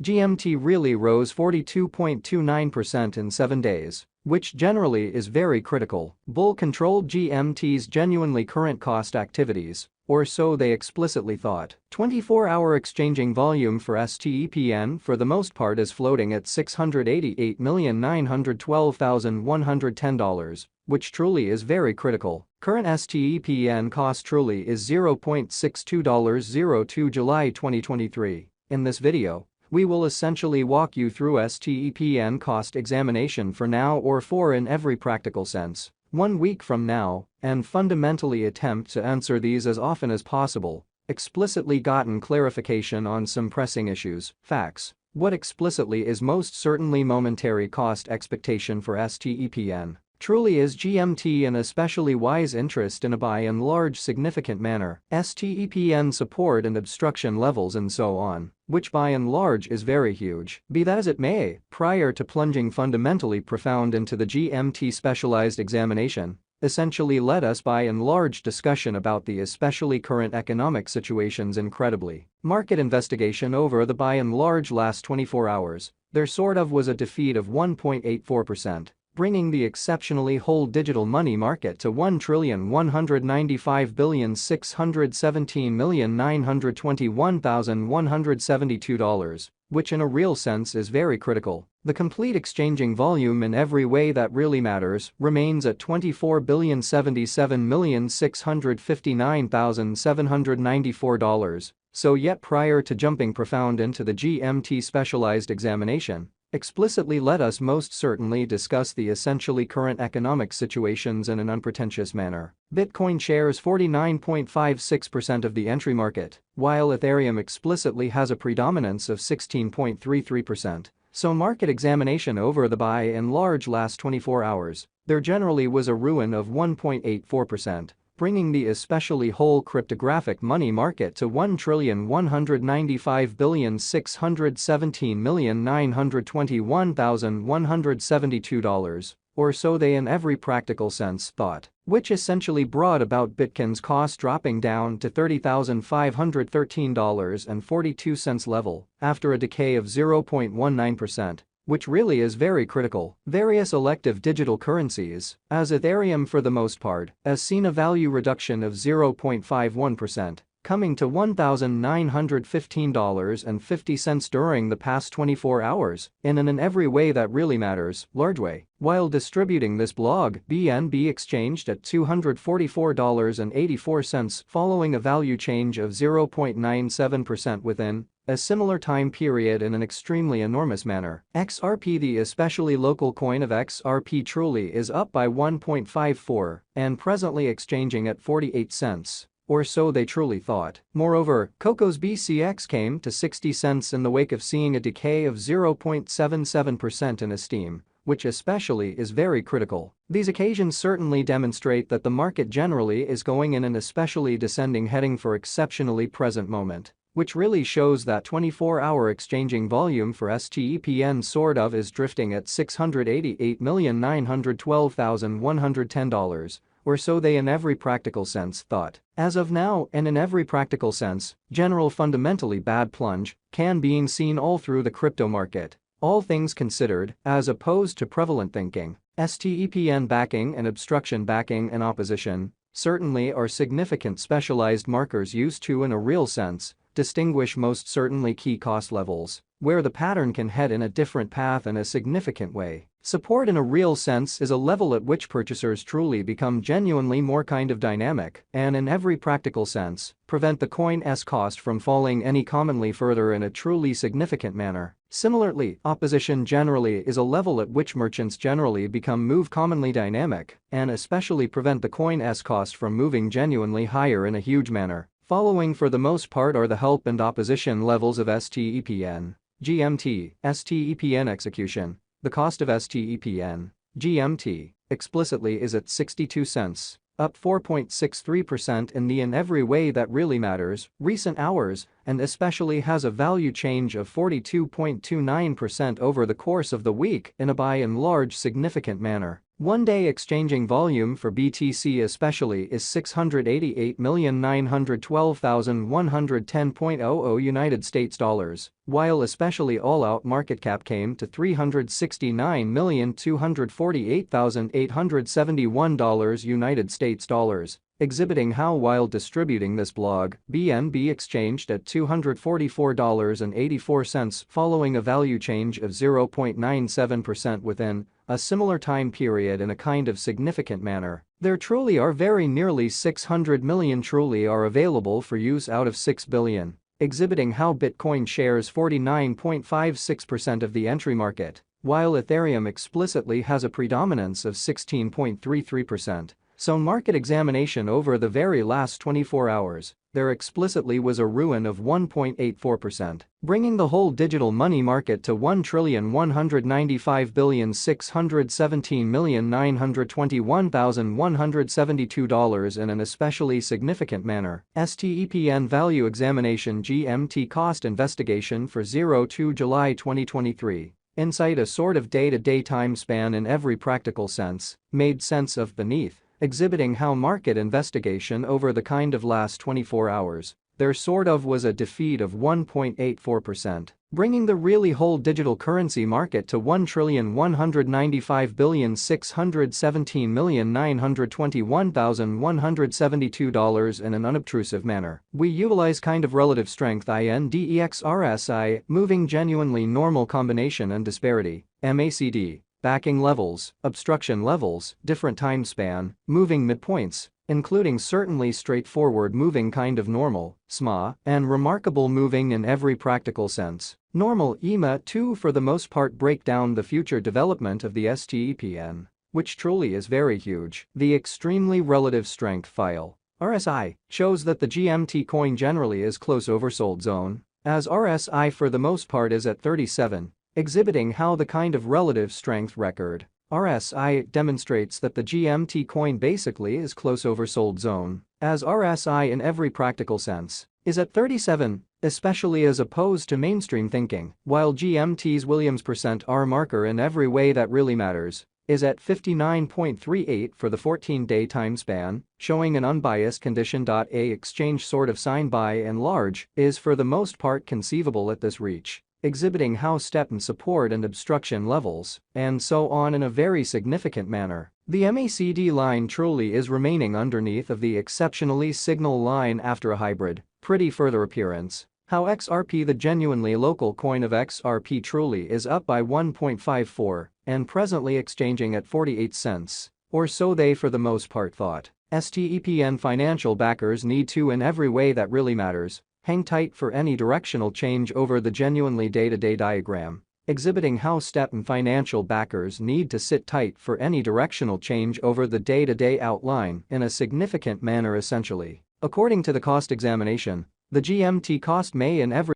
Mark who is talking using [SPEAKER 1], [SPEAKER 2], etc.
[SPEAKER 1] GMT really rose 42.29% in 7 days, which generally is very critical. Bull-controlled GMT's genuinely current cost activities, or so they explicitly thought. 24-hour exchanging volume for STEPN for the most part is floating at $688,912,110, which truly is very critical. Current STEPN cost truly is $0.6202 July 2023. In this video, we will essentially walk you through STEPN cost examination for now or for in every practical sense, 1 week from now, and fundamentally attempt to answer these as often as possible, explicitly gotten clarification on some pressing issues, facts. What explicitly is most certainly momentary cost expectation for STEPN. Truly is GMT an especially wise interest in a by and large significant manner, STEPN support and obstruction levels and so on, which by and large is very huge. Be that as it may, prior to plunging fundamentally profound into the GMT specialized examination, essentially let us by and large discussion about the especially current economic situations incredibly. Market investigation over the by and large last 24 hours, there sort of was a defeat of 1.84%. Bringing the exceptionally whole digital money market to $1,195,617,921,172, which in a real sense is very critical. The complete exchanging volume in every way that really matters remains at $24,077,659,794. So yet prior to jumping profound into the GMT specialized examination, explicitly let us most certainly discuss the essentially current economic situations in an unpretentious manner. Bitcoin shares 49.56% of the entry market, while Ethereum explicitly has a predominance of 16.33%. So market examination over the by and large last 24 hours, there generally was a ruin of 1.84%. Bringing the especially whole cryptographic money market to $1,195,617,921,172, or so they in every practical sense thought, which essentially brought about Bitcoin's cost dropping down to $30,513.42 level after a decay of 0.19%. Which really is very critical. Various elective digital currencies, as Ethereum for the most part, has seen a value reduction of 0.51%, coming to $1,915.50 during the past 24 hours, in an in every way that really matters, large way. While distributing this blog, BNB exchanged at $244.84 following a value change of 0.97% within a similar time period in an extremely enormous manner. XRP, the especially local coin of XRP, truly is up by 1.54 and presently exchanging at 48 cents. Or so they truly thought. Moreover, Coco's BCX came to 60 cents in the wake of seeing a decay of 0.77% in esteem, which especially is very critical. These occasions certainly demonstrate that the market generally is going in an especially descending heading for exceptionally present moment, which really shows that 24-hour exchanging volume for STEPN sort of is drifting at $688,912,110, or so they in every practical sense thought. As of now and in every practical sense, general fundamentally bad plunge can being seen all through the crypto market. All things considered, as opposed to prevalent thinking, STEPN backing and obstruction backing and opposition certainly are significant specialized markers used to in a real sense distinguish most certainly key cost levels, where the pattern can head in a different path in a significant way. Support in a real sense is a level at which purchasers truly become genuinely more kind of dynamic and in every practical sense, prevent the coin's cost from falling any commonly further in a truly significant manner. Similarly, opposition generally is a level at which merchants generally become move commonly dynamic and especially prevent the coin's cost from moving genuinely higher in a huge manner. Following for the most part are the help and opposition levels of STEPN, GMT, STEPN execution. The cost of STEPN, GMT, explicitly is at 62 cents, up 4.63% in the in every way that really matters, recent hours, and especially has a value change of 42.29% over the course of the week in a by and large significant manner. One-day exchanging volume for BTC especially is 688,912,110.00 United States dollars, while especially all-out market cap came to $369,248,871 United States dollars, exhibiting how while distributing this blog, BNB exchanged at $244.84 following a value change of 0.97% within a similar time period in a kind of significant manner. There truly are very nearly 600 million truly are available for use out of 6 billion, exhibiting how Bitcoin shares 49.56% of the entry market, while Ethereum explicitly has a predominance of 16.33%. So market examination over the very last 24 hours, there explicitly was a ruin of 1.84%, bringing the whole digital money market to $1,195,617,921,172 in an especially significant manner. STEPN value examination GMT cost investigation for 02 July 2023. Inside a sort of day-to-day time span in every practical sense, made sense of beneath, exhibiting how market investigation over the kind of last 24 hours, there sort of was a defeat of 1.84%, bringing the really whole digital currency market to $1,195,617,921,172 in an unobtrusive manner. We utilize kind of relative strength INDEX RSI, moving genuinely normal combination and disparity, MACD. Backing levels, obstruction levels, different time span, moving midpoints, including certainly straightforward moving kind of normal, SMA, and remarkable moving in every practical sense. Normal EMA too for the most part break down the future development of the STEPN, which truly is very huge. The extremely relative strength file, RSI, shows that the GMT coin generally is close oversold zone, as RSI for the most part is at 37. Exhibiting how the kind of relative strength record, RSI, demonstrates that the GMT coin basically is close oversold zone, as RSI in every practical sense is at 37, especially as opposed to mainstream thinking, while GMT's Williams %R marker in every way that really matters is at 59.38 for the 14-day time span, showing an unbiased condition. A exchange sort of sign by and large is for the most part conceivable at this reach, exhibiting how stepn support and obstruction levels, and so on in a very significant manner. The MACD line truly is remaining underneath of the exceptionally signal line after a hybrid, pretty further appearance. How XRP, the genuinely local coin of XRP, truly is up by 1.54 and presently exchanging at 48 cents, or so they for the most part thought. STEPN financial backers need to in every way that really matters hang tight for any directional change over the genuinely day-to-day diagram, exhibiting how stepn financial backers need to sit tight for any directional change over the day-to-day outline in a significant manner essentially. According to the cost examination, the GMT cost may in every